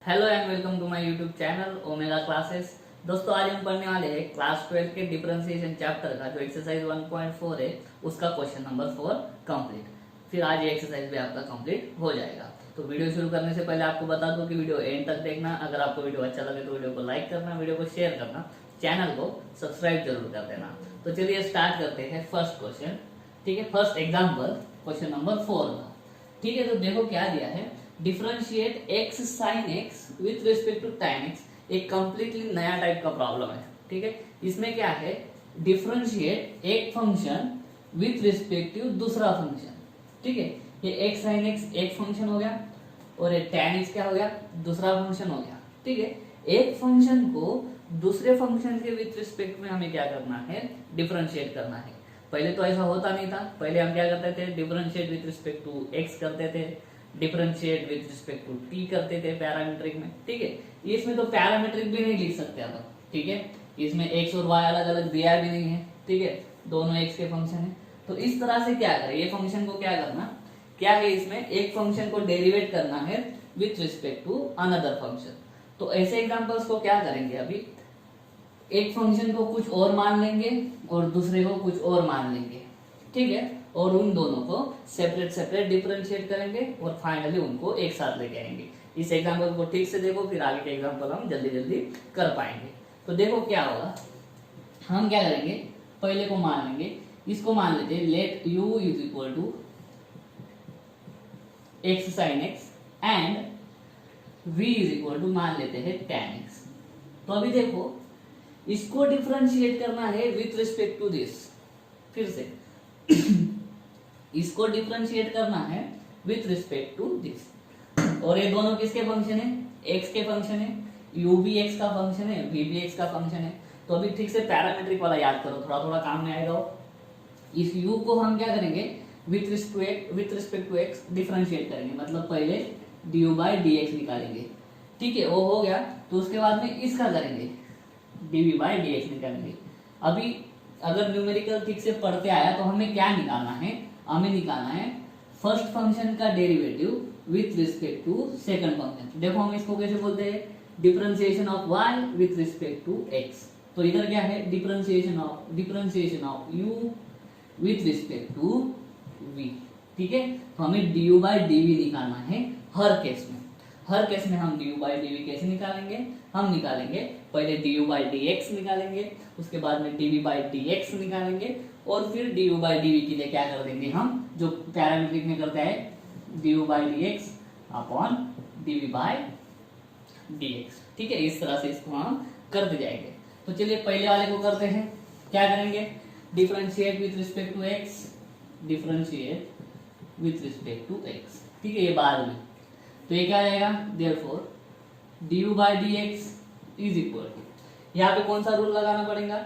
Hello and welcome to my YouTube channel Omega classes. दोस्तों आज हम पढ़ने वाले हैं क्लास 12 के डिफरेंशिएशन चैप्टर का जो एक्सरसाइज 1.4 है उसका क्वेश्चन नंबर 4 कंप्लीट। फिर आज ये एक्सरसाइज भी आपका कंप्लीट हो जाएगा। तो वीडियो शुरू करने से पहले आपको बता दूं कि वीडियो एंड तक देखना। अगर आपको वीडियो अच्छा लगे तो वीडियो को लाइक करना, वीडियो को शेयर करना, चैनल को सब्सक्राइब जरूर कर देना। तो चलिए स्टार्ट करते हैं फर्स्ट क्वेश्चन। ठीक है, फर्स्ट एग्जाम्पल क्वेश्चन नंबर 4 का। ठीक है, तो देखो क्या दिया है, differentiate x sin x with respect to tan x। एक कंप्लीटली नया टाइप का प्रॉब्लम है। ठीक है, इसमें क्या है, डिफरेंशिएट एक फंक्शन विथ रिस्पेक्ट टू दूसरा फंक्शन। ठीक है, ये x sin x एक फंक्शन हो गया और ये tan x क्या हो गया, दूसरा फंक्शन हो गया। ठीक है, एक फंक्शन को दूसरे फंक्शन के विथ रिस्पेक्ट में हमें क्या करना है, डिफरेंशिएट करना है। पहले तो ऐसा होता नहीं था। पहले हम क्या करते थे, differentiate with respect to x करते थे, differentiate with respect to t करते थे पैरामीट्रिक में। ठीक है, इसमें तो पैरामीट्रिक भी नहीं लिख सकते अब। ठीक है, इसमें x और y अलग अलग दिया भी नहीं है। ठीक है, दोनों x के फंक्शन है। तो इस तरह से क्या करें, ये फंक्शन को क्या करना, क्या है, इसमें एक फंक्शन को डेरिवेट करना है with respect to another function. तो ऐसे एग्जांपल्स को क्या करेंगे, अभी एक फंक्शन को कुछ और मान लेंगे और दूसरे को कुछ और मान लेंगे। ठीक है, और उन दोनों को सेपरेट सेपरेट डिफरेंशिएट करेंगे और फाइनली उनको एक साथ लेके आएंगे। इस एग्जांपल को ठीक से देखो, फिर आगे के एग्जांपल हम जल्दी जल्दी कर पाएंगे। तो देखो क्या होगा, हम क्या करेंगे, पहले को मान लेंगे, इसको मान लेते हैं let u is equal to x sin x and v is equal to मान लेते हैं tan x। तो अभी देखो इसको डिफरेंशिएट करना है विथ रिस्पेक्ट टू दिस। फिर से इसको डिफरेंशिएट करना है विथ रिस्पेक्ट टू दिस। और ये दोनों किसके फंक्शन है, x के फंक्शन है, u भी x का फंक्शन है, v भी x का फंक्शन है। तो अभी ठीक से पैरामीट्रिक वाला याद करो, थोड़ा थोड़ा काम में आएगा। इस u को हम क्या करेंगे, with respect to x differentiate करेंगे, मतलब पहले du बाई dx निकालेंगे। ठीक है, वो हो गया। तो उसके बाद में इसका करेंगे dv बाई dx निकालेंगे। अभी अगर न्यूमेरिकल ठीक से पढ़ते आया तो हमें क्या निकालना है, हमें निकालना है फर्स्ट फंक्शन का derivative with respect to second function. देखो हम इसको कैसे बोलते हैं, differentiation of y with respect to x। तो इधर क्या है, differentiation of u with respect to v। ठीक है, तो हमें du बाई dv निकालना है हर केस में। हर केस में हम du बाई dv कैसे निकालेंगे, हम निकालेंगे पहले du बाई dx निकालेंगे, उसके बाद में dv बाई dx निकालेंगे, और फिर du बाई dv के लिए क्या कर देंगे, हम जो पैरामीट्रिक में करते हैं du by dx upon dv by dx। ठीक है, इस तरह से इसको हम करते जाएंगे। तो चलिए पहले वाले को करते हैं। क्या करेंगे, differentiate with respect to x, differentiate with respect to x। ठीक है, ये बाद में। तो ये क्या आ जाएगा, therefore du by dx is equal to, यहाँ पे कौन सा रूल लगाना पड़ेगा,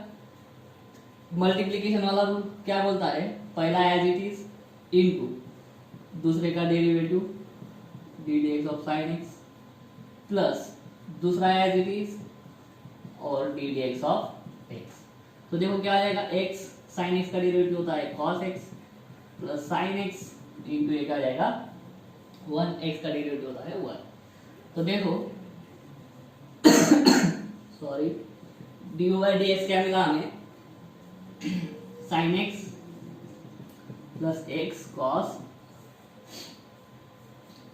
मल्टीप्लीकेशन वाला रूल। क्या बोलता है, पहला एज इट इज इनटू दूसरे का derivative D D x of sine x plus दूसरा एज इट इज और D D x of x. तो देखो क्या आ जाएगा, एक्स साइन एक्स का डेरिवेटिव होता है cos x plus sine x into एक आ जाएगा 1x का डेरिवेटिव होता है 1। तो देखो sorry, D by d x क्या मिला हमें, sign x plus x cos,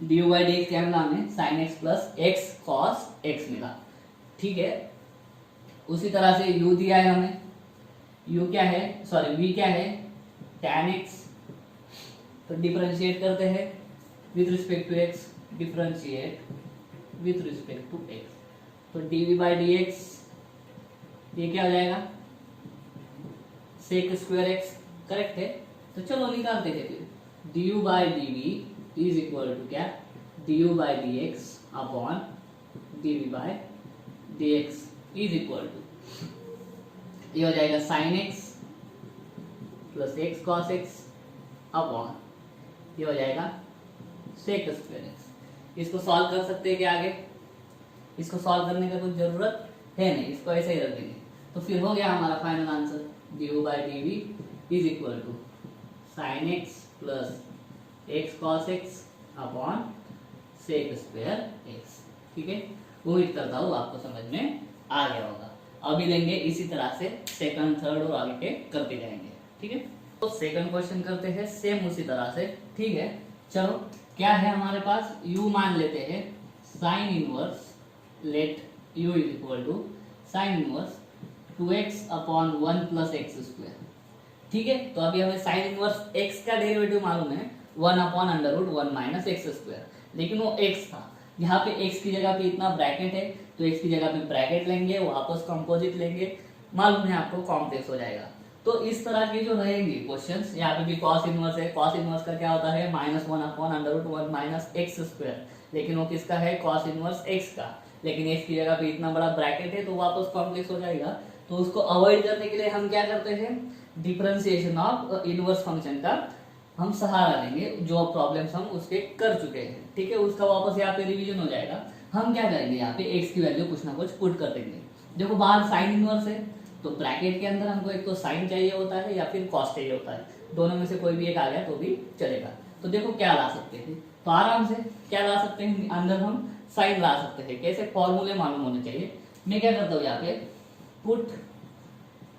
D by d x क्या मिला हमें, sign x plus x cos x मिला। ठीक है, उसी तरह से u दिया है हमें, u क्या है, सॉरी v क्या है, tan x। तो डिफरेंशिएट करते हैं with respect to x, differentiate with respect to x। तो dv बाई dx ये क्या हो जाएगा, sec स्क्वायर x, करेक्ट है। तो चलो निकालते हैं फिर, du by dv is equal to क्या, du by dx upon dv by dx is equal to, ये हो जाएगा sin x plus x cos x upon ये हो जाएगा sec स्क्वायर x। इसको सॉल्व कर सकते हैं क्या आगे, इसको सॉल्व करने का कुछ जरूरत है नहीं, इसको ऐसे ही रख देंगे। तो फिर हो गया हमारा final answer, du by dv is equal to sin x plus x cos x upon sec square x। ठीक है, उम्मीद करता हूँ आपको समझ में आ गया होगा। अभी लेंगे इसी तरह से सेकंड थर्ड और आगे के करते जाएंगे, ठीक है। तो सेकंड क्वेश्चन करते हैं सेम उसी तरह से, ठीक है। चलो क्या है हमारे पास, u मान लेते हैं sine inverse, let u is equal to sine inverse 2x upon 1 plus x square, ठीक है। तो अभी हमें साइन इनवर्स x का डेरिवेटिव मालूम है 1 upon under root 1 minus x square, लेकिन वो x था, यहाँ पे x की जगह पे इतना ब्रैकेट है तो x की जगह पे ब्रैकेट लेंगे, वापस कंपोजिट लेंगे, मालूम है आपको कॉम्प्लेक्स हो जाएगा। तो इस तरह के जो रहेंगे क्वेश्चंस, यहाँ पे भी कॉस इनवर्स है, कॉस इनवर्स का क्या होता है -1 upon under root 1 minus x square, लेकिन वो किसका है, कॉस इनवर्स x का, लेकिन x की जगह पे इतना बड़ा ब्रैकेट है तो वापस कॉम्प्लेक्स हो जाएगा। तो उसको अवॉइड करने के लिए हम क्या करते हैं, डिफरेंशिएशन ऑफ इनवर्स फंक्शन का हम सहारा लेंगे, जो प्रॉब्लम्स हम उसके कर चुके हैं, ठीक है। उसका वापस यहाँ पे रिवीजन हो जाएगा। हम क्या करेंगे, यहाँ पे x की वैल्यू कुछ ना कुछ पुट कर देंगे। देखो बाहर साइन इनवर्स है तो ब्रैकेट के अंदर हमको एक तो साइन चाहिए होता है या फिर कॉस चाहिए होता है, दोनों में से कोई भी एक आ गया तो भी चलेगा। तो देखो क्या ला सकते हैं, तो आराम से क्या ला सकते हैं, अंदर हम साइन ला सकते हैं। कैसे, फॉर्मूले मालूम होने चाहिए। मैं क्या करता हूँ यहाँ पे put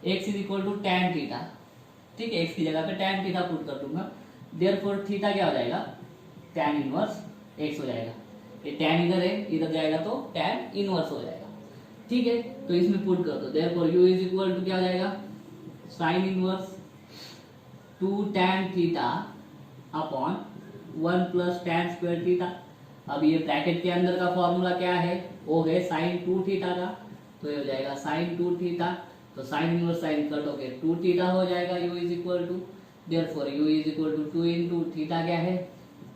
x is equal to tan theta, ठीक है, x की जगह पे टैन थीटा पुट कर दूंगा, देयरफॉर थीटा क्या हो जाएगा, टैन इनवर्स x हो जाएगा। ये टैन इधर है, इधर जाएगा तो टैन इनवर्स हो जाएगा, ठीक है। तो इसमें पुट कर दो, therefore u is equal to क्या हो जाएगा, sine inverse 2 tan theta upon 1 plus tan square theta. अब ये ब्रैकेट के अंदर का फॉर्मूला क्या है, वो है साइन 2 थीटा का, तो ये हो जाएगा साइन 2 थीटा, तो साइन इनवर्स साइन कट होके 2 थीटा हो जाएगा, u is equal to, therefore u is equal to 2 into theta क्या है,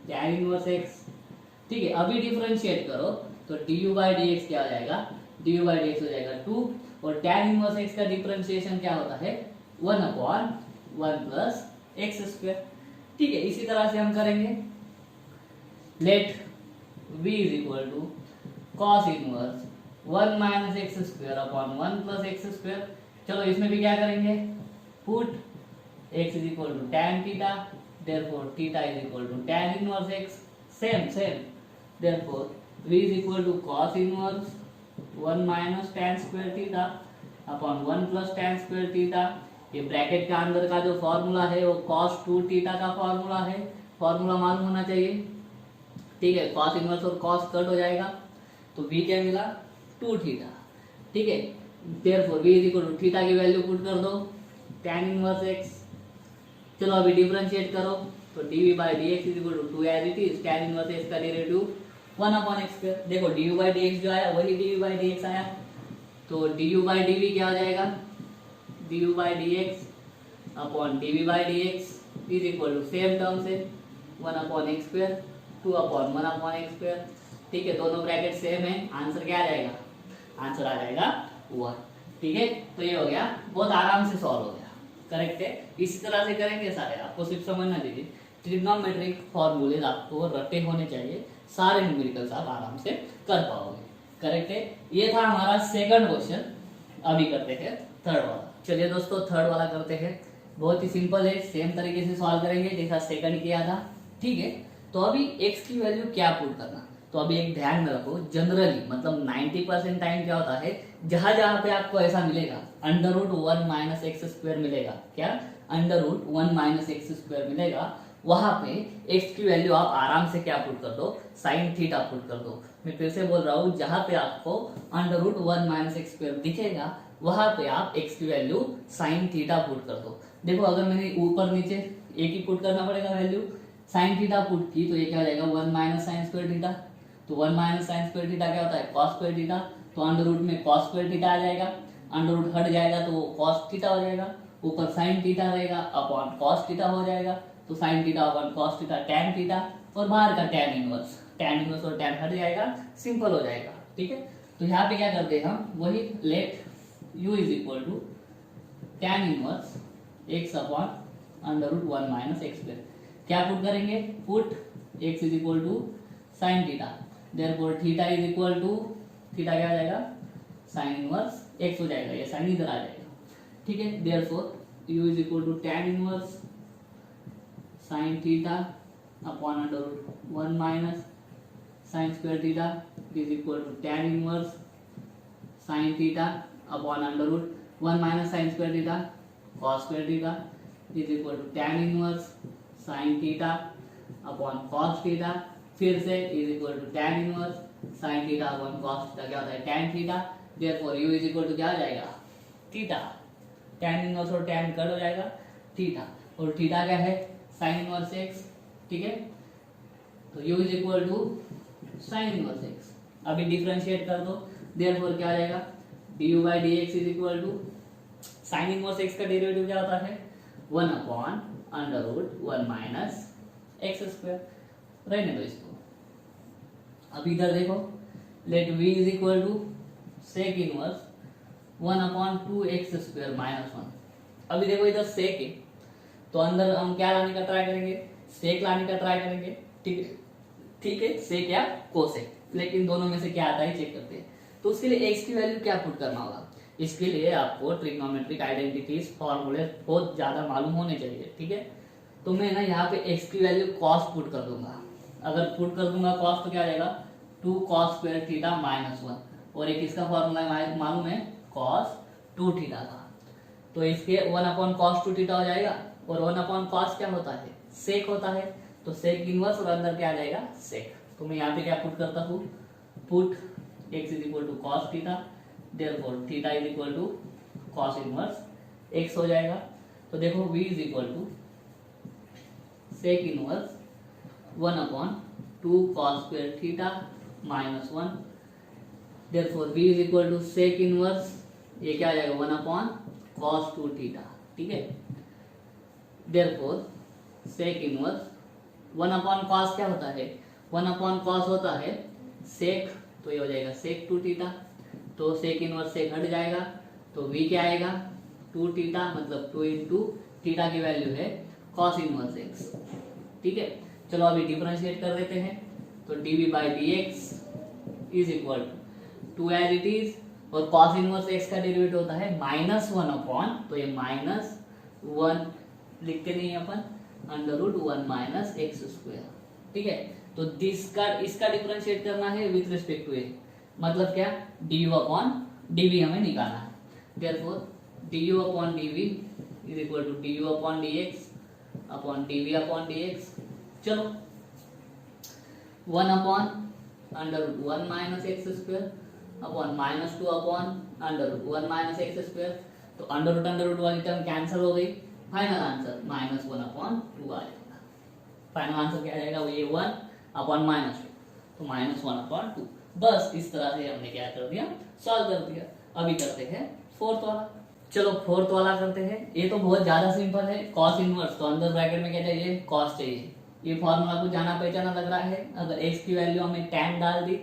टैन इनवर्स x, ठीक है। अभी डिफरेंशिएट करो तो du बाई dx क्या हो जाएगा, du बाई dx हो जाएगा 2, और टैन इनवर्स x का डिफरेंशिएशन क्या होता है 1 अपॉन 1 प्लस एक्स स्क्वायर, ठीक है। इसी तरह से हम करेंगे, let v is equal to cos inverse 1 minus x square upon 1 plus x square. चलो इसमें भी क्या करेंगे, put x is equal to tan theta, therefore theta is equal to tan inverse x, same therefore v is equal to cos inverse 1 minus tan square theta upon 1 plus tan square theta. ये bracket के अंदर का जो formula है वो cos 2 theta का formula है, formula मालूम होना चाहिए, ठीक है। cos इनवर्स और cos कट हो जाएगा तो v क्या मिला 2 थीटा, ठीक है। Therefore v is equal to theta की वैल्यू पुट कर दो, tan इनवर्स x। चलो अभी डिफरेंशिएट करो तो dv by dx is equal to 2 as it is, tan inverse x का डेरिवेटिव 1 अपॉन x स्क्वायर। देखो du बाई dx जो आया वही dv बाई dx आया, तो du बाई dv क्या हो जाएगा, du by dx upon dv by dx is equal to same term से 1 upon x square 2 upon 1 upon x square, ठीक है। दोनों ब्रैकेट सेम है, आंसर क्या आ जाएगा, आंसर आ जाएगा 1, ठीक है। तो ये हो गया, बहुत आराम से सॉल्व हो गया, करेक्ट है। इसी तरह से करेंगे सारे, आपको सिर्फ समझना दीजिए, ट्रिग्नोमेट्रिक फॉर्मूले आपको रटे होने चाहिए, सारे न्यूमेरिकल्स आप आराम से कर पाओगे, करेक्ट है। ये था हमारा सेकंड क्वेश्चन। अभी करते हैं थर्ड वाला। चलिए दोस्तों थर्ड वाला करते हैं, बहुत ही सिंपल है, सेम तरीके से सॉल्व करेंगे जैसा सेकंड किया था, ठीक है। तो अभी x की वैल्यू क्या पुट करना, तो अभी एक ध्यान में रखो, जनरली मतलब 90% टाइम क्या होता है, जहां जहां पे आपको ऐसा मिलेगा under root 1 minus x square मिलेगा, क्या under root 1 minus x square मिलेगा, वहां पे x की वैल्यू आप आराम से क्या पुट कर दो, साइन थीटा पुट कर दो। मैं फिर से बोल रहा हूँ, जहां पे आपको under root 1 minus x square दिखेगा वहां पे आप x की वैल्यू साइन थीटा पुट कर दो। देखो अगर मैंने ऊपर नीचे एक ही पुट करना पड़ेगा वैल्यू, साइन थीटा पुट की तो ये क्या हो जाएगा 1 माइनस साइन स्क्वायर थीटा, तो 1 माइनस साइन स्क्वायर थीटा क्या होता है कॉस स्क्वायर थीटा, तो अंडर रूट में कॉस स्क्वायर थीटा आ जाएगा, अंडर रूट हट जाएगा तो वो कॉस थीटा हो जाएगा, ऊपर साइन थीटा रहेगा अपॉन कॉस थीटा हो जाएगा, तो sign theta upon cos theta tan theta, और बाहर का टैन इनवर्स और टैन हट जाएगा, सिंपल हो जाएगा, ठीक है। तो यहाँ पे क्या करते हैं हम, वही let u is equal to tan inverse x upon under root 1 minus x square, क्या पुट करेंगे, put x is equal to sine theta, therefore theta is equal to, theta क्या आ जाएगा साइन इनवर्स x हो जाएगा, ये sign इधर आ जाएगा, ठीक है। Therefore u is equal to tan inverse sine theta upon under root 1 minus sine square theta is equal to tan inverse sine theta upon under root 1 minus sine square theta cos square theta is equal to tan inverse sine theta upon cos theta, फिर से is equal to tan inverse sine theta upon cos theta, क्या होता है tan theta, therefore u is equal to क्या आ जाएगा theta, tan inverse और tan cut हो जाएगा थीटा, और थीटा क्या है साइन इनवर्स x, ठीक है, तो u is equal to sine inverse x। अभी डिफरेंशिएट कर दो, देयरफॉर क्या आ जाएगा du by d x is equal to sine inverse x का डेरिवेटिव क्या होता है 1 upon under root 1 minus x square, रहने दो इसको। अब इधर देखो let v is equal to sec inverse 1 upon 2x square minus 1। अभी देखो इधर सेक है तो अंदर हम क्या लाने का ट्राई करेंगे, सेक लाने का ट्राई करेंगे, ठीक है, ठीक है, सेक या कोसेक, लेकिन दोनों में से क्या आता है चेक करते हैं। तो उसके लिए x की वैल्यू क्या पुट करना होगा, इसके लिए आपको ट्रिग्नोमेट्रिक आइडेंटिटीज फॉर्मूले बहुत ज्यादा मालूम होने चाहिए, ठीक है। तो मैं ना यहाँ पे x की वैल्यू cos पुट कर दूंगा, अगर पुट कर दूंगा cos तो क्या आ जाएगा 2 cos स्क्वायर थीटा माइनस 1, और एक इसका फॉर्मूला मालूम है cos 2 थीटा का, तो इसके 1 अपॉन cos 2 थीटा हो जाएगा, और 1 अपॉन cos क्या होता है सेक होता है, तो सेक इनवर्स और अंदर क्या आ जाएगा सेक। तो मैं यहाँ पे क्या पुट करता हूँ, put x is equal to cos theta, therefore theta is equal to cos inverse x हो जाएगा। तो देखो v is equal to sec inverse 1 upon 2 cos square theta minus 1, therefore v is equal to sec inverse, ये क्या आ जाएगा 1 upon cos 2 theta, ठीक है, therefore sec inverse 1 upon cos क्या होता है 1 अपॉन cos होता है सेक, तो ये हो जाएगा सेक 2 थीटा, तो सेक इनवर्स सेक हट जाएगा, तो v क्या आएगा 2 थीटा, मतलब 2 इंटू थीटा की वैल्यू है cos इनवर्स x, ठीक है। चलो अभी डिफरेंशिएट कर देते हैं, तो dv by d x is equal to 2 as it is, और cos इनवर्स x का डेरिवेटिव होता है माइनस 1 अपॉन, तो ये माइनस 1 लिखते नहीं अपन, under root 1 minus x square, ठीक है। तो इसका डिफरेंशिएट करना है विथ रिस्पेक्ट टू ए, मतलब क्या du अपॉन dv हमें निकालना है, therefore du upon dv is equal to du upon dx upon dv upon dx। चलो 1 upon under root 1 minus x square upon minus 2 upon under root 1 minus x square, तो under रूट वाली term cancel हो गई, final answer minus 1 upon 2 आ जाएगा, final answer क्या आ जाएगा ये 1 अपॉन माइनस 2, तो माइनस 1 अपॉन 2। बस इस तरह से हमने क्या कर दिया सॉल्व कर दिया। अभी करते हैं फोर्थ वाला, चलो फोर्थ वाला करते हैं। ये तो बहुत ज्यादा सिंपल है, कॉस इनवर्स, तो अंदर ब्रैकेट में क्या चाहिए कॉस चाहिए, ये फॉर्मूला को जाना पहचाना लग रहा है। अगर x की वैल्यू हमें tan डाल दी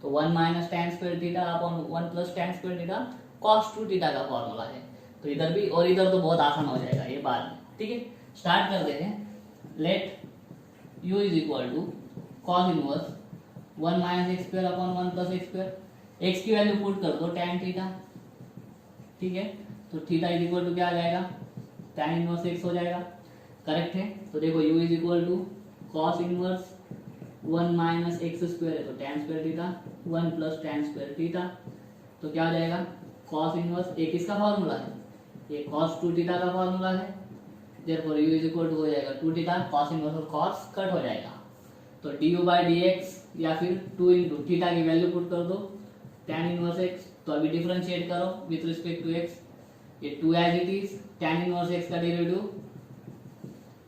तो 1 minus tan square theta upon 1 plus tan square theta cos 2 theta का फॉर्मूला है, तो इधर भी और इधर तो बहुत आसान हो जाएगा ये बाद में, ठीक है। स्टार्ट करते हैं, let u is equal to cos inverse 1 minus x square upon 1 plus x square, x की वैल्यू पुट कर दो tan थीटा, ठीक है, तो थीटा इज इक्वल टू क्या आ जाएगा tan इनवर्स x हो जाएगा, करेक्ट है। तो देखो u is equal to cos inverse 1 minus x square है तो tan square theta 1 plus tan square theta, तो क्या हो जाएगा कॉस इनवर्स, एक इसका फॉर्मूला है, ये cos 2 थीटा का फॉर्मूला है, therefore u is equal to हो जाएगा 2 थीटा, cos इनवर्स और cos कट हो जाएगा, तो du बाई डी एक्स या फिर 2 इंटू थीटा की वैल्यू पुट कर दो tan इनवर्स x, तो अभी डिफरेंशिएट करो विथ रिस्पेक्ट टू x, ये 2 as it is tan inverse x का डेरिवेटिव,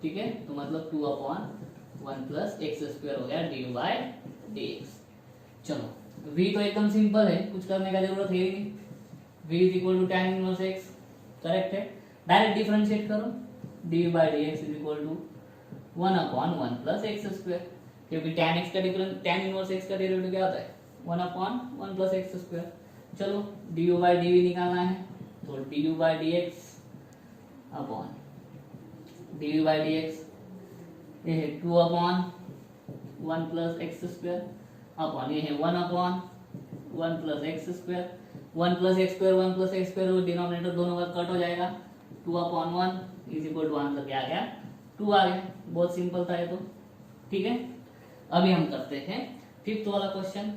ठीक है, तो मतलब 2 अपॉन 1 प्लस एक्स स्क्वायर हो गया डी बाई डी एक्स। चलो v तो एकदम सिंपल है, कुछ करने का जरूरत है ही नहीं, v is equal to tan inverse x, correct है। डायरेक्ट डिफरेंशिएट करो, d by d x is equal to 1 upon 1 plus x square, क्योंकि tan x का tan इनवर्स x का डेरिवेटिव क्या होता है 1 अपॉन 1 प्लस एक्स स्क्वायर। चलो du by d निकालना है, तो du by d x upon du by d x, ये है 2 upon 1 plus x square upon ये है 1 upon 1 plus x square, 1 plus x square 1 plus x square, denominator दोनों का कट हो जाएगा, 2 upon 1 is equal to answer क्या आ गया 2 आ गया, बहुत सिंपल था ये तो, ठीक है। अभी हम करते हैं फिफ्थ वाला क्वेश्चन,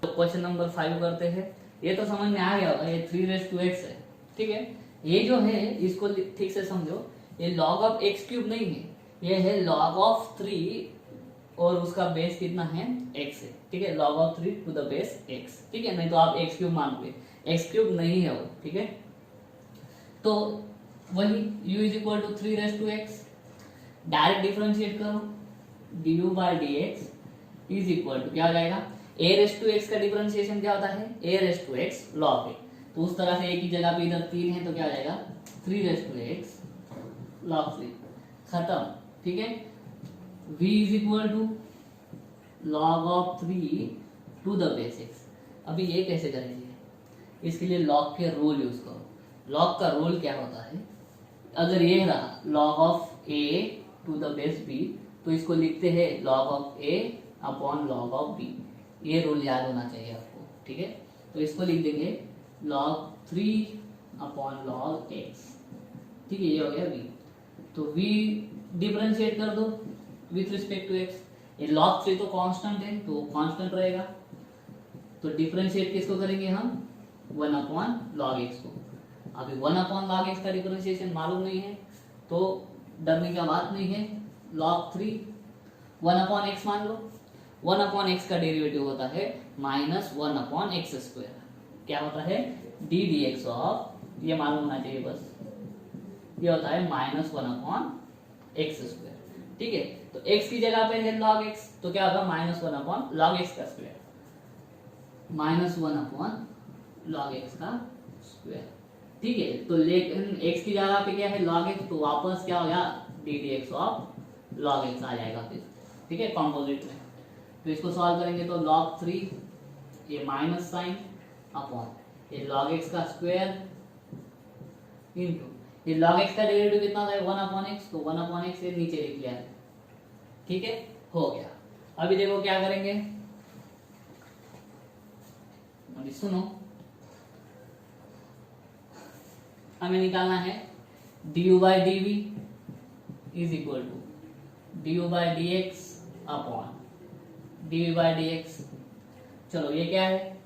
तो क्वेश्चन नंबर 5 करते हैं। ये तो समझ में आ गया होगा, ये 3x है, ठीक है। ये जो है इसको ठीक से समझो, ये log ऑफ x क्यूब नहीं है, ये है log ऑफ 3 और उसका बेस कितना है x है, ठीक है। log of 3 to the base x, ठीक है, नहीं तो आप x क्यूब मानोगे, x क्यूब नहीं है वो, ठीक है। तो वही u is equal to 3x, direct differentiate करो, du by d x is equal to क्या हो जाएगा, a रेस टू एक्स का डिफरेंशिएशन क्या होता है, a raise to x log a, तो उस तरह से एक ही जगह पे इधर 3 है तो क्या हो जाएगा 3 रेस टू एक्स log 3, खत्म, ठीक है। v is equal to log of 3 to the base x। अभी ये कैसे करेंगे, इसके लिए log के रूल यूज करो। log का रूल क्या होता है, अगर ये रहा log of a to the base b, तो इसको लिखते हैं log of a upon log of b। ये रूल याद होना चाहिए आपको, ठीक है। तो इसको लिख देंगे log 3 अपॉन log x, ठीक है, ये हो गया v। तो v डिफरेंशिएट कर दो विथ रिस्पेक्ट टू x, ये log 3 तो कांस्टेंट है तो कांस्टेंट रहेगा, तो डिफरेंशिएट किसको करेंगे हम 1 अपॉन log x को। अभी 1 अपॉन log x का डिफरेंशिएशन मालूम नहीं है तो डरने का बात नहीं है, log 3 1 अपॉन x मान लो, 1 अपॉन एक्स का डेरिवेटिव होता है -1 अपॉन एक्स स्क्वायर, क्या होता है डी डी एक्स ऑफ, ये मालूम होना चाहिए बस, ये होता है -1 अपॉन एक्स स्क्वायर, ठीक है। तो x की जगह पे है log x, तो क्या होगा -1 अपॉन log x का स्क्वायर, -1 अपॉन log x का स्क्वायर, ठीक है। तो लेकिन x की जगह पे क्या है log x, तो वापस क्या हो गया D D x of log x आ जाएगा फिर, ठीक है, कॉम्पोजिट में। तो इसको सॉल्व करेंगे तो log 3 ये माइनस साइन अपॉन ये log x का स्क्वायर इनटू ये log x का डेरिवेटिव कितना होता है 1 अपॉन x, तो 1 अपॉन x ये नीचे लिख लिया है, ठीक है, हो गया। अभी देखो क्या करेंगे, अभी सुनो, हमें निकालना है du by d v is equal to du by d x upon d by d x. चलो ये क्या है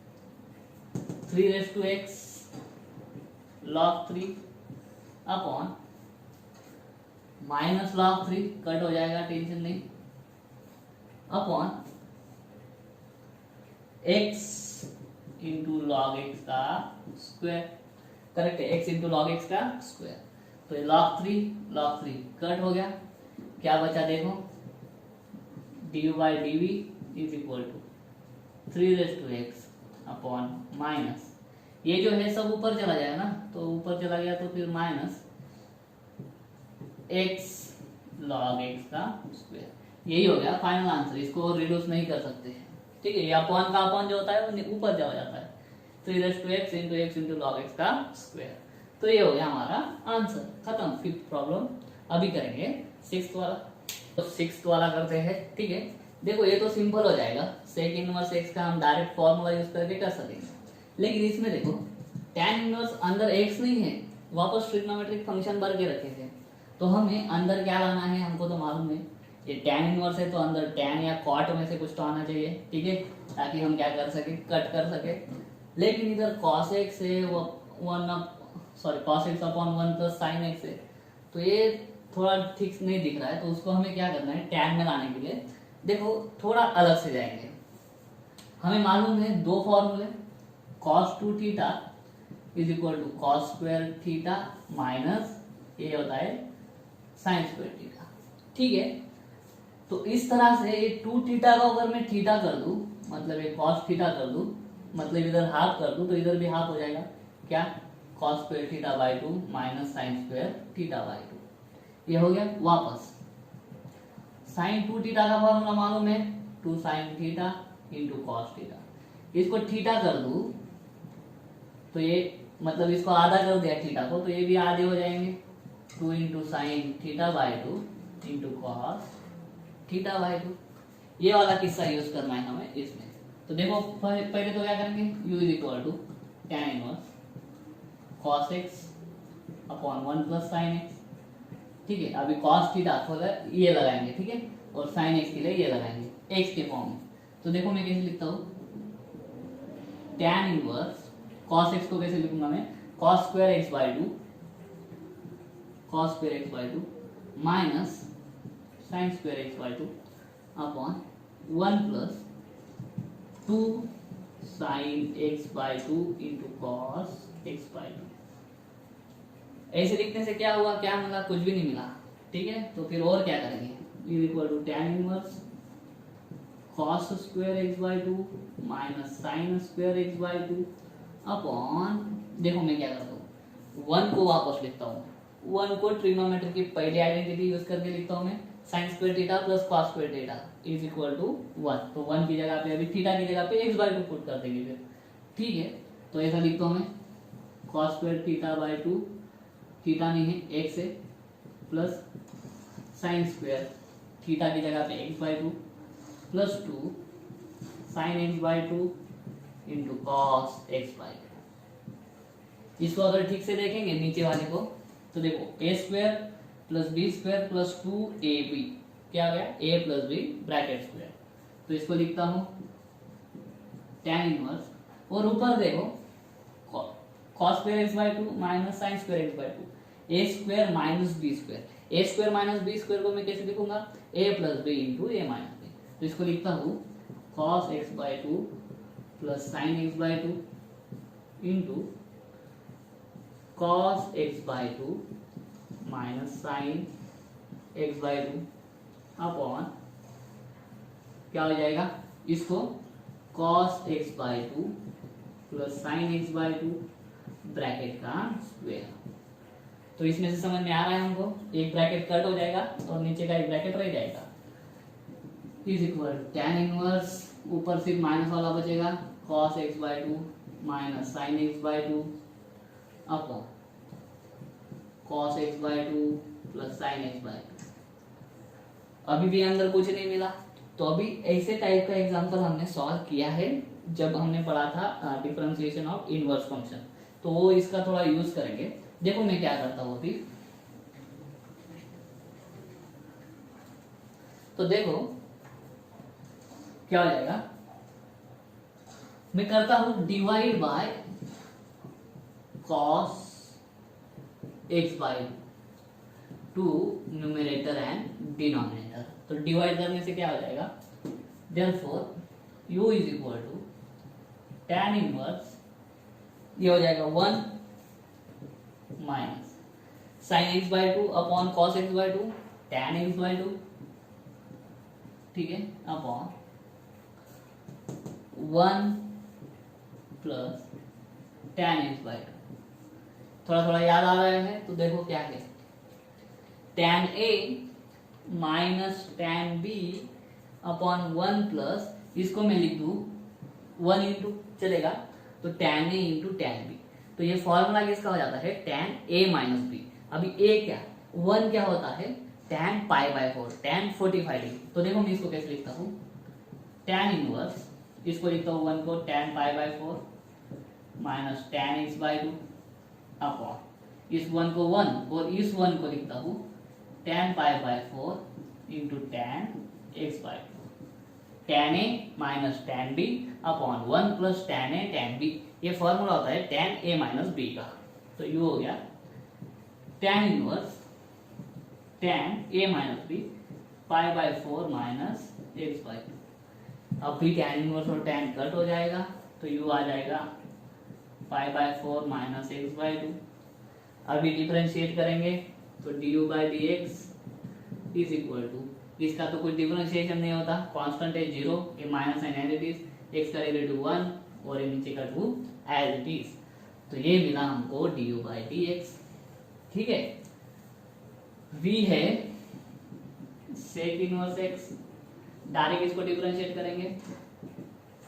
3x log 3 upon minus log 3 cut हो जाएगा, टेंशन नहीं, upon x into log x का स्क्वायर, करेक्ट है, x इंटू log x का स्क्वायर। तो ये log 3 कट हो गया, क्या बचा देखो du by d v is equal to 3x upon minus, ये जो है सब ऊपर चला जाएगा ना, तो ऊपर चला गया तो फिर माइनस x log x का स्क्वायर, यही हो गया फाइनल आंसर। इसको रिड्यूस नहीं कर सकते, ठीक है, ये अपॉन का अपॉन जो होता है वो ऊपर चला जाता है, 3x into x into log x का स्क्वायर। तो ये हो गया हमारा आंसर, खत्म फिफ्थ प्रॉब्लम। अभी करेंगे सिक्स्थ वाला, तो सिक्स्थ वाला करते हैं, ठीक है। देखो ये तो सिंपल हो जाएगा, सेक इनवर्स x का हम डायरेक्ट फॉर्मूला यूज करके कर सकेंगे, लेकिन इसमें देखो tan इनवर्स अंदर x नहीं है, वापस ट्रिग्नोमेट्रिक फंक्शन भर के रखे थे, तो हमें अंदर क्या लाना है, हमको तो मालूम है ये tan इनवर्स है तो अंदर tan या cot में से कुछ तो आना चाहिए, ठीक है, ताकि हम क्या कर सके कट कर सके। लेकिन इधर cos x है वो cos x upon 1 plus sin x है, तो ये थोड़ा ठीक नहीं दिख रहा है, तो उसको हमें क्या करना है tan में लाने के लिए देखो थोड़ा अलग से जाएंगे। हमें मालूम है दो फॉर्मूले, cos 2 theta is equal to cos square theta minus ये होता है sin स्क्वायर थीटा, ठीक है। तो इस तरह से ये 2 थीटा का अगर मैं थीटा कर दूं, मतलब ये cos थीटा कर दूं, मतलब इधर हाफ कर दूं तो इधर भी हाफ हो जाएगा, क्या cos square theta by 2 minus sin square theta by 2, ये हो गया। वापस sin 2 थीटा का फॉर्मूला मालूम है 2 sin theta into cos theta, इसको थीटा कर दूं तो ये मतलब इसको आधा कर दिया थीटा को, तो ये भी आधे हो जाएंगे, 2 into sine theta by 2 into cos theta by 2। ये वाला किस्सा यूज करना है हमें इसमें। तो देखो पहले तो क्या करेंगे, u is equal to tan inverse cos x upon 1 plus sin x, ठीक है। अभी cos थीटा ये लगाएंगे, ठीक है, और sin x के लिए ये लगाएंगे x के फॉर्म में, तो देखो मैं कैसे लिखता हूँ, tan इनवर्स cos x को कैसे लिखूंगा मैं, cos square x by to, cos square x by two minus sine square x by two upon 1 plus 2 sign x by two into cos x by to. ऐसे लिखने से क्या हुआ, क्या मिला, कुछ भी नहीं मिला। ठीक है, तो फिर और क्या करेंगे, is equal to tan inverse cos square x by two minus sine square x by two upon, देखो मैं क्या करता हूँ, 1 को वापस लिखता हूँ, 1 को ट्रिग्नोमेट्री की पहली आइडेंटिटी यूज करके लिखता हूँ मैं, sine square theta plus cos square theta is equal to 1। तो 1 की जगह पे अभी थीटा की जगह पे एक्स बाई टू पुट कर देंगे फिर। ठीक है, तो ऐसा लिखता हूँ मैं, cos square theta by two, theta नहीं है एक्स है, प्लस साइन स्क्वायर थीटा की जगह पे x by two plus 2 sign x by two into cos x by to. इसको अगर ठीक से देखेंगे नीचे वाले को, तो देखो a square plus b square plus 2ab क्या आ गया, a plus b bracket square. तो इसको लिखता हूं tan इनवर्स, और ऊपर देखो cos square x by two minus sine square x by two, A square minus B square, A square minus B square को मैं कैसे लिखूंगा, a plus B into A minus B. तो इसको लिखता हूँ cos x by two plus sine x by two into cos x by two minus sine x by two upon क्या हो जाएगा, इसको cos x by two plus sine x by to bracket का square. तो इसमें से समझ में आ रहा है हमको, एक ब्रैकेट कट हो जाएगा और नीचे का एक ब्रैकेट रह जाएगा, इज इक्वल tan इनवर्स, ऊपर सिर्फ माइनस वाला बचेगा, cos x by two minus sine x by two upon cos x by two plus sine x by two. अभी भी अंदर कुछ नहीं मिला, तो अभी ऐसे टाइप का एग्जांपल हमने सॉल्व किया है जब हमने पढ़ा था डिफरेंशिएशन ऑफ इनवर्स फंक्शन, तो वो इसका थोड़ा यूज करेंगे। देखो मैं क्या करता हूँ अभी, तो देखो क्या हो जाएगा, मैं करता हूं divide by cos x by two numerator and denominator. तो डिवाइड करने से क्या हो जाएगा, therefore u is equal to tan inverse, ये हो जाएगा 1 minus sine x by two upon cos x by two tan x by two, ठीक है, upon 1 plus tan x by two. थोड़ा थोड़ा याद आ रहा है, तो देखो क्या है, tan a minus tan b upon 1 plus, इसको मैं लिख दूं 1 इंटू चलेगा, तो tan a into tan b। तो ये फॉर्मूला किसका हो जाता है, tan a माइनस b। अभी a क्या, 1 क्या होता है, tan pi by 4, tan 45 degree. तो देखो मैं इसको कैसे लिखता हूँ, tan इनवर्स, इसको लिखता हूँ 1 को tan pi by 4 minus tan x by two upon इस 1 को 1 और इस 1 को लिखता हूँ tan pi by 4 into tan x by two, tan a minus tan b upon 1 plus tan a tan b। ये फॉर्मूला होता है tan a माइनस b का। तो ये हो गया tan inverse tan a minus b pi by 4 minus x by two. अब भी tan इनवर्स और tan कट हो जाएगा, तो u आ जाएगा pi by 4 minus x by two. अभी डिफरेंशिएट करेंगे तो du by d x is equal to, इसका तो कुछ डिफरेंशिएशन नहीं होता, कांस्टेंट है 0, ये minus sine as it is, x का वैल्यू 1 और ये नीचे का 2 एज इट इज। तो ये मिला हमको du बाई डी एक्स। ठीक है, v है सेक इनवर्स x, डायरेक्ट इसको डिफरेंशिएट करेंगे,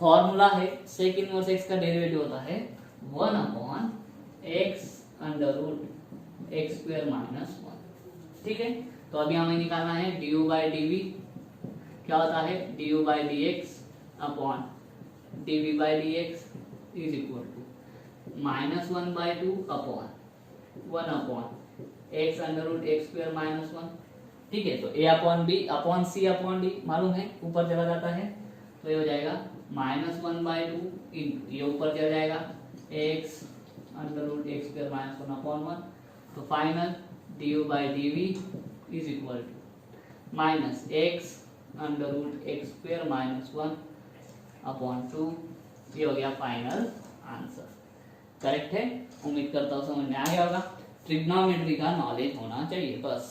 फॉर्मूला है सेक इनवर्स x का डेरिवेटिव होता है 1 upon x under root x square minus 1। ठीक है, तो अभी हमें निकालना है du बाई डी वी, क्या होता है du by d x upon d v by d x is equal to minus 1 by two upon 1 upon x under root x square minus 1। ठीक है, तो a upon B upon C upon D मालूम है, ऊपर चला जाता है, तो तो ये हो जाएगा -1/2 इंटू ये ऊपर चला जाएगा x √x² -1/1। तो final du/dv is equal to -x √x² -1/2। ये हो गया फाइनल आंसर। करेक्ट है। उम्मीद करता हूँ समझ में आ गया होगा। ट्रिग्नोमेट्री का नॉलेज होना चाहिए बस।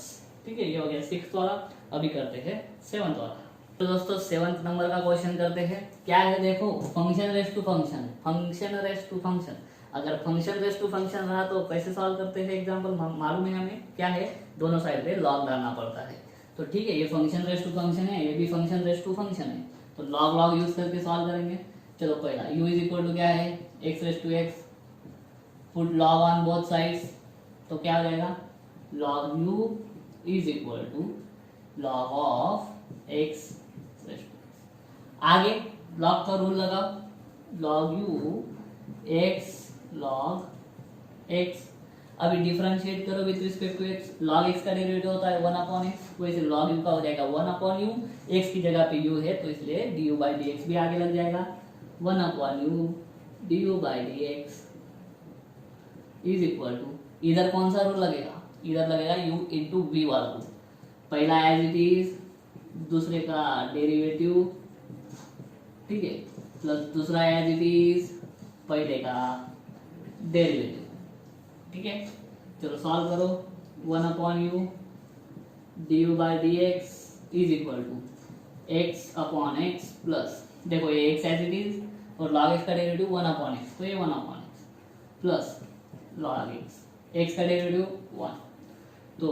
ठीक है, ये हो गया 6th वाला। अभी करते हैं 7th वाला। तो दोस्तों 7th नंबर का क्वेश्चन करते हैं। क्या है देखो, function rest to function, function rest to function. अगर फंक्शन रेस्ट टू फंक्शन रहा तो कैसे सॉल्व करते हैं एग्जाम्पल मालूम है हमें। क्या है, दोनों साइड पे लॉग डालना पड़ता है। तो ठीक है, ये फंक्शन रेस्ट टू फंक्शन है, ये भी फंक्शन रेस्ट टू फंक्शन है। तो लॉग लॉग यूज करके सॉल्व करेंगे। चलो पहला u इज इक्वल टू क्या है, x rest to x, put log on both sides. तो क्या हो जाएगा, log u is equal to log of x rest to. आगे लॉग का रूल लगाओ, log u x log x। अभी डिफरेंशिएट करो with respect to x। Log x का डेरिवेटिव होता है 1/x, वैसे लॉग u का हो जाएगा 1/u। x की जगह पे u है तो इसलिए du/dx भी आगे लग जाएगा। 1/u du/dx is equal to, इधर कौन सा रूल लगेगा, इधर लगेगा u इंटू वी वाला रूल। पहला एज इट इज, दूसरे का डेरिवेटिव, ठीक है, प्लस दूसरा एज इट इज, पहले का डेरिवेटिव। ठीक है, चलो सॉल्व करो। 1/u du/dx is equal to x/x plus, देखो ये x एज इट इज और log x का डेरिवेटिव 1/x, तो ये 1/x प्लस log x का डेरिवेटिव 1, तो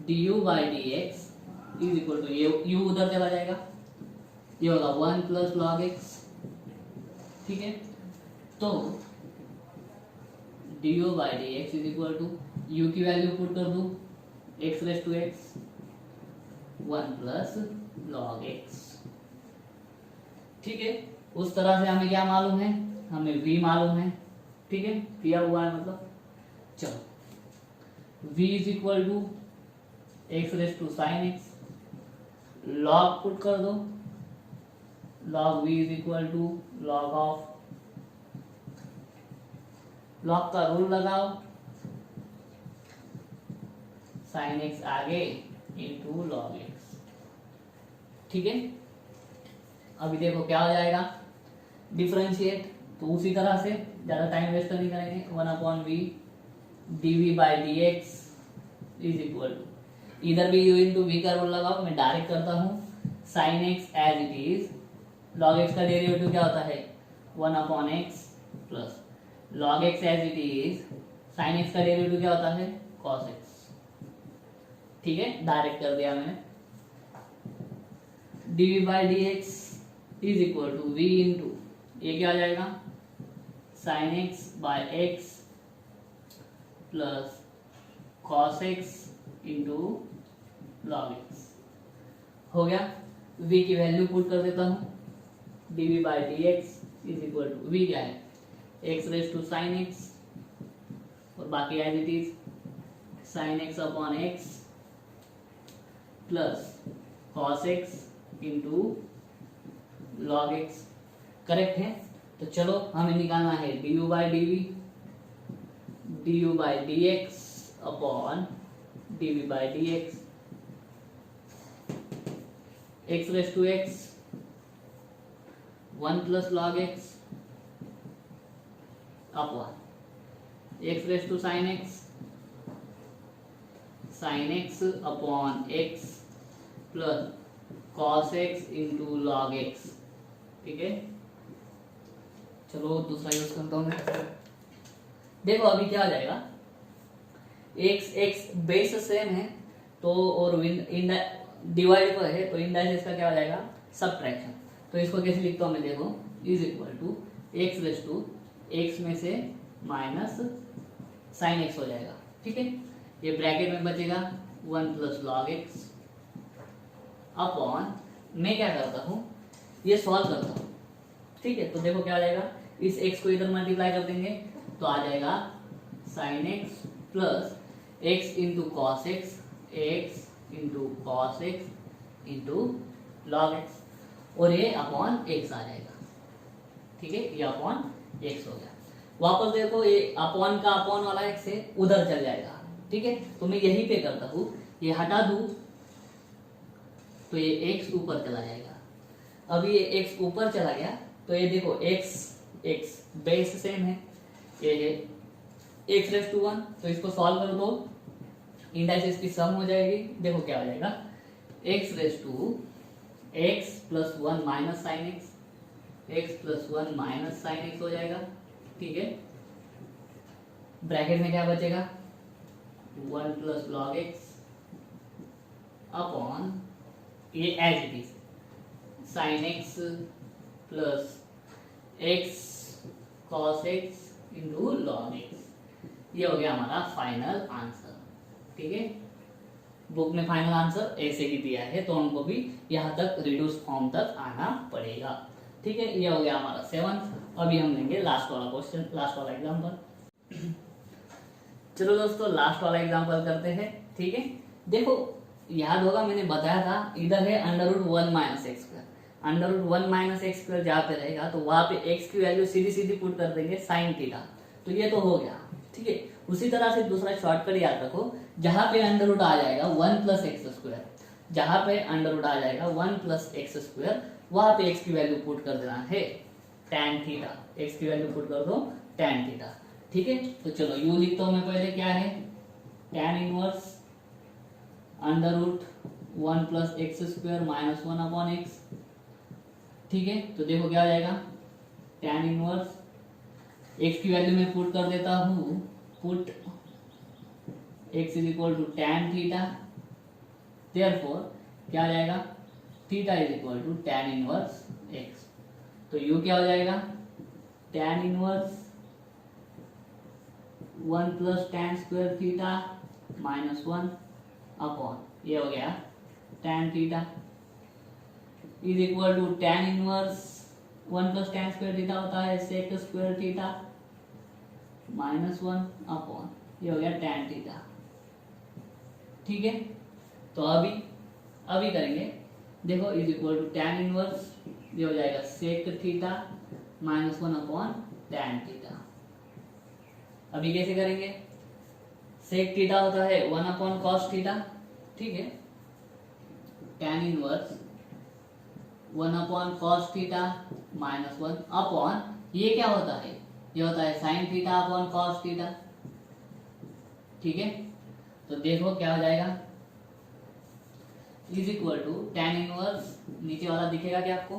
du/dx इज इक्वल टू, ये u उधर चला जाएगा, ये होगा 1 प्लस log x। ठीक है, तो du/dx is equal to, u की वैल्यू पुट कर दूं, x rest to x 1 plus log x। ठीक है, उस तरह से हमें क्या मालूम है, हमें v मालूम है। ठीक है, दिया हुआ है मतलब। चलो v is equal to x rest to sine x, log put कर दो, log v is equal to log of, log का रूल लगाओ, साइन x आगे इंटू log x। ठीक है, अभी देखो क्या हो जाएगा, डिफरेंशिएट, तो उसी तरह से ज्यादा टाइम वेस्ट नहीं करेंगे। 1/v dv/dx is equal to, इधर भी u इंटू वी का रूल लगाओ, मैं डायरेक्ट करता हूँ, sine x as it is, log x का डेरिवेटिव क्या होता है 1/x plus log x as it is, sine x का डेरिवेटिव क्या होता है cos x। ठीक है, डायरेक्ट कर दिया मैंने। dv/dx is equal to v into, ये क्या आ जाएगा sine x/x plus cos x into log x। हो गया, v की वैल्यू पुट कर देता हूँ, dv/dx is equal to, v क्या है x rest to sine x, और बाकी as it is sine x/x plus cos x into log x। Correct है, तो चलो हमें निकालना है du/dv du/dx upon dv/dx, x rest to x 1 plus log x upon x rest to sine x upon x plus cos x into log x। ठीक है, चलो दूसरा यूज करता हूँ मैं। देखो अभी क्या आ जाएगा, x बेस सेम है तो, और डिवाइड पर है तो इंडाइस का क्या हो जाएगा सबट्रैक्शन। तो इसको कैसे लिखता हूँ मैं, देखो is equal to x rest to x में से माइनस साइन x हो जाएगा। ठीक है, ये ब्रैकेट में बचेगा 1 प्लस log x अपॉन, मैं क्या करता हूँ ये सॉल्व करता हूँ। ठीक है, तो देखो क्या आ जाएगा, इस x को इधर मल्टीप्लाई कर देंगे तो आ जाएगा sine x plus x into cos x, x into cos x into log x। और ये अपॉन एक्स आ जाएगा। ठीक है, ये अपॉन एक्स हो गया। वापस देखो ये अपॉन का अपॉन वाला एक्स है उधर चल जाएगा। ठीक है, तो मैं यहीं पे करता हूँ, ये हटा दूं तो ये एक्स ऊपर चला जाएगा। अब ये एक्स ऊपर चला गया तो ये देखो एक्स एक्स बेस सेम है, ये है एक्स रेस टू 1। तो इसको सॉल्व कर दो, इंडाइसेस की सम हो जाएगी। देखो क्या हो जाएगा, x raise to x plus 1 minus sine x, x plus 1 minus sine x हो जाएगा। ठीक है, ब्रैकेट में क्या बचेगा, 1 प्लस लॉग एक्स अपॉन ये as it is sine x plus x cos x into log x. ये हो गया हमारा फाइनल आंसर। ठीक है, बुक में फाइनल आंसर ऐसे ही दिया है तो हमको भी यहाँ तक रिड्यूस फॉर्म तक आना पड़ेगा। ठीक है, ये हो गया हमारा 7th। अभी हम लेंगे लास्ट वाला क्वेश्चन, लास्ट वाला एग्जाम्पल। चलो दोस्तों, लास्ट वाला एग्जाम्पल करते हैं। ठीक है, देखो याद होगा मैंने बताया था इधर है under root 1 minus x square. Under root 1 minus x square जहाँ पे रहेगा तो वहां पे एक्स की वैल्यू सीधी सीधी पुट कर देंगे साइन थीटा। तो ये तो हो गया। ठीक है, उसी तरह से दूसरा शॉर्टकट याद रखो, जहां पे अंडर रूट आ जाएगा 1 प्लस एक्स स्क्वायर, जहां पे अंडर रूट आ जाएगा 1 प्लस एक्स स्क्वायर, वहां पे एक्स की वैल्यू पुट कर देना है tan थीटा। एक्स की वैल्यू पुट कर दो tan थीटा। ठीक है, तो चलो यू लिखता हूं मैं पहले, क्या है tan inverse under root 1 plus x square minus 1 upon x. ठीक है, तो देखो क्या हो जाएगा, tan इनवर्स एक्स की वैल्यू में पुट कर देता हूँ, put x is equal to tan theta, therefore क्या आ जाएगा, theta is equal to tan inverse x। तो u क्या हो जाएगा, tan inverse 1 plus tan square theta minus 1 upon ये हो गया tan theta is equal to tan inverse 1 plus tan square theta होता है sec square theta minus 1 upon ये हो गया tan थीटा। ठीक है, तो अभी करेंगे, देखो is equal to tan inverse ये हो जाएगा sec theta minus 1 upon tan theta. अभी कैसे करेंगे, sec थीटा होता है 1 अपॉन cos थीटा। ठीक है, tan inverse 1 upon cos theta minus 1 upon ये क्या होता है, ये होता है sin theta upon cos theta. ठीक है, तो देखो क्या हो जाएगा, is equal to tan inverse, नीचे वाला दिखेगा क्या आपको,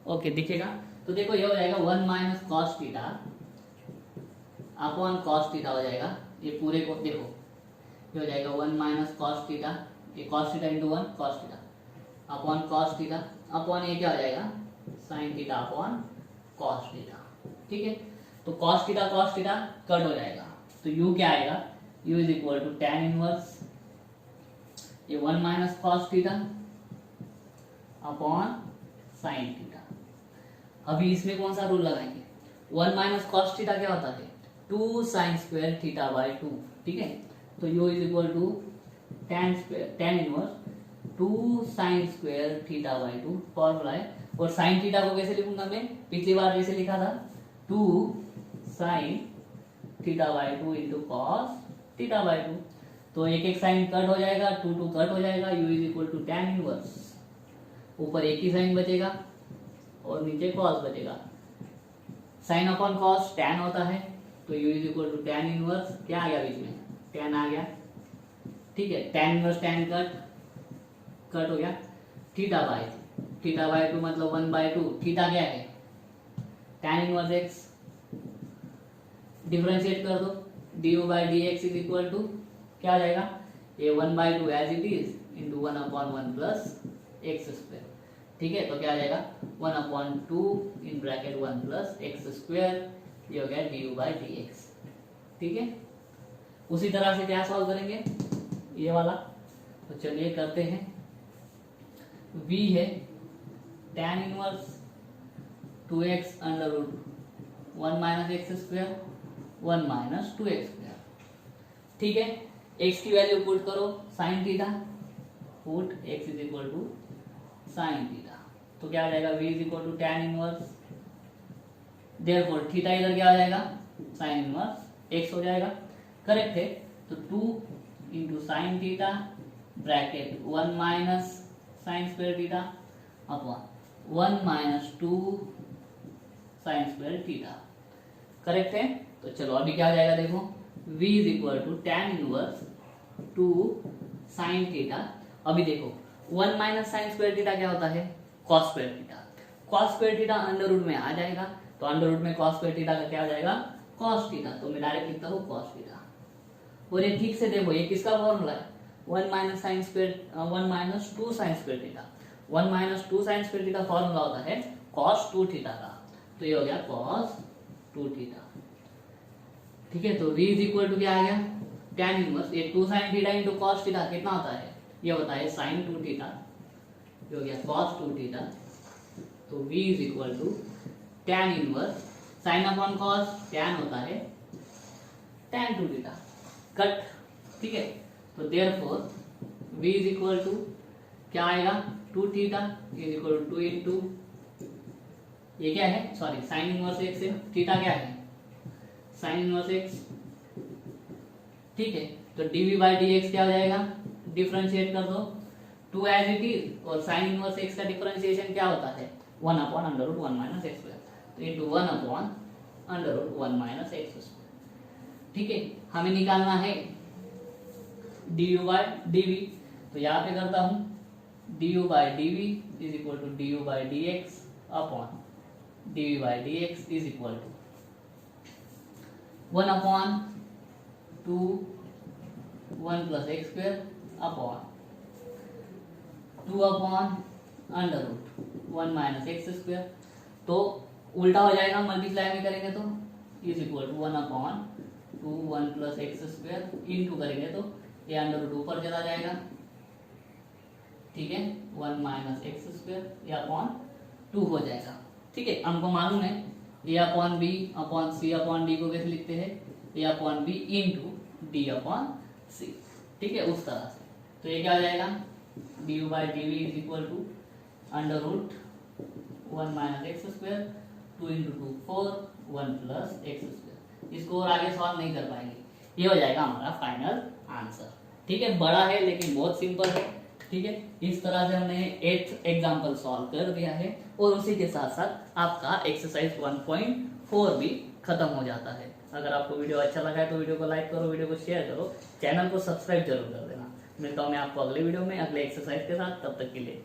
ओके दिखेगा। तो देखो ये हो जाएगा 1 minus cos theta upon cos theta हो जाएगा, ये पूरे को देखो ये हो जाएगा 1 माइनस कॉस थीटा, ये cos theta into 1 cos theta upon cos theta upon ये क्या हो जाएगा sign theta upon cos theta. ठीक है, तो कॉस थीटा कट हो जाएगा, तो u क्या आएगा, u is equal to tan inverse ये 1 minus cos theta upon sine theta. अभी इसमें कौन सा रूल लगाएंगे, 1 माइनस कॉस थीटा क्या होता है 2 साइन स्क्वायर थीटा बाई 2। ठीक है, तो u is equal to tan inverse 2 sine square theta by 2 formula है। और साइन थीटा को कैसे लिखूंगा मैं, पिछली बार जैसे लिखा था 2 sine theta by 2 into cos theta by 2। तो एक एक साइन कट हो जाएगा, 2 2 कट हो जाएगा, u is equal to tan inverse, ऊपर एक ही साइन बचेगा और नीचे कॉस बचेगा। साइन अपॉन कॉस tan होता है, तो u is equal to tan inverse क्या आ गया बीच में tan आ गया। ठीक है, tan इनवर्स tan कट हो गया, थीटा बाई 2 मतलब 1/2, थीटा क्या है tan इनवर्स x, डिफरेंशिएट कर दो du by dx is equal to क्या आ जाएगा, ये 1/2 as it is into 1 upon 1 plus x square. ठीक है, तो क्या आ जाएगा 1 upon 2 in bracket 1 plus x square, ये हो गया du बाई dx। ठीक है, उसी तरह से क्या सॉल्व करेंगे ये वाला, तो चलिए करते हैं। v है tan inverse 2x under root 1 minus x square 1 minus 2x square. ठीक है, x की वैल्यू पुट करो sine theta put x is equal to sine theta, तो क्या आ जाएगा v is equal to tan inverse, therefore theta इधर क्या आ जाएगा साइन इनवर्स x हो जाएगा, करेक्ट है। तो 2 into sine theta bracket 1 minus sine square theta upon 1 minus 2 sine square theta, correct है। तो चलो अभी क्या आ जाएगा देखो, v is equal to tan inverse 2 sine theta. अभी देखो 1 माइनस साइन स्क्वायर थीटा क्या होता है cos square theta, cos square theta under root में आ जाएगा, तो अंडर रूट में कॉस स्क्वायर थीटा का क्या आ जाएगा कॉस थीटा, तो मैं डायरेक्ट लिखता हूँ कॉस थीटा। और ये ठीक से देखो ये किसका फॉर्मूला है 1 minus sine square 1 minus 2 sine square theta, 1 minus 2 sine square theta formula होता है कॉस 2 थीटा का, तो ये हो गया कॉस 2 थीटा, ठीक है। तो v इज इक्वल टू क्या आ गया tan इनवर्स, ये 2 sine theta into cos theta कितना होता है, ये होता है साइन 2 थीटा, ये हो गया कॉस 2 थीटा। तो v is equal to tan inverse sine upon cos, tan होता है tan 2 थीटा, कट, ठीक है। तो therefore v is equal to क्या आएगा 2 theta is equal to 2 into ये क्या है सॉरी साइन इनवर्स x है, थीटा क्या है साइन इनवर्स x, ठीक है। तो dv बाई dx क्या हो जाएगा, डिफरेंशिएट कर दो 2 एज इट इज, और साइन इनवर्स x का डिफरेंशिएशन क्या होता है 1 upon under root 1 minus x square, तो into 1 upon under root 1 minus x square, ठीक है। हमें निकालना है du बाई dv, तो यहाँ पे करता हूँ du by dv is equal to du by dx upon dv by dx is equal to 1 upon 2 1 plus x square upon 2 upon under root 1 minus x square, तो उल्टा हो जाएगा मल्टीप्लाई में करेंगे तो is equal to 1 upon 2 1 plus x square into करेंगे तो ये अंडर रूट ऊपर चला जाएगा, ठीक है 1 माइनस एक्स स्क्वायर ये अपॉन 2 हो जाएगा, ठीक है। हमको मालूम है a upon B upon C upon d को कैसे लिखते हैं a upon b into d upon c, ठीक है उस तरह से। तो ये क्या आ जाएगा d u by d v is equal to under root 1 minus x square 2 into 2 4 1 plus x square, इसको और आगे सॉल्व नहीं कर पाएंगे, ये हो जाएगा हमारा फाइनल आंसर, ठीक है। बड़ा है लेकिन बहुत सिंपल है, ठीक है। इस तरह से हमने 8th एग्जाम्पल सॉल्व कर दिया है, और उसी के साथ साथ आपका एक्सरसाइज 1.4 भी खत्म हो जाता है। अगर आपको वीडियो अच्छा लगा है तो वीडियो को लाइक करो, वीडियो को शेयर करो, चैनल को सब्सक्राइब जरूर कर देना। मिलता हूँ मैं आपको अगले वीडियो में अगले एक्सरसाइज के साथ, तब तक के लिए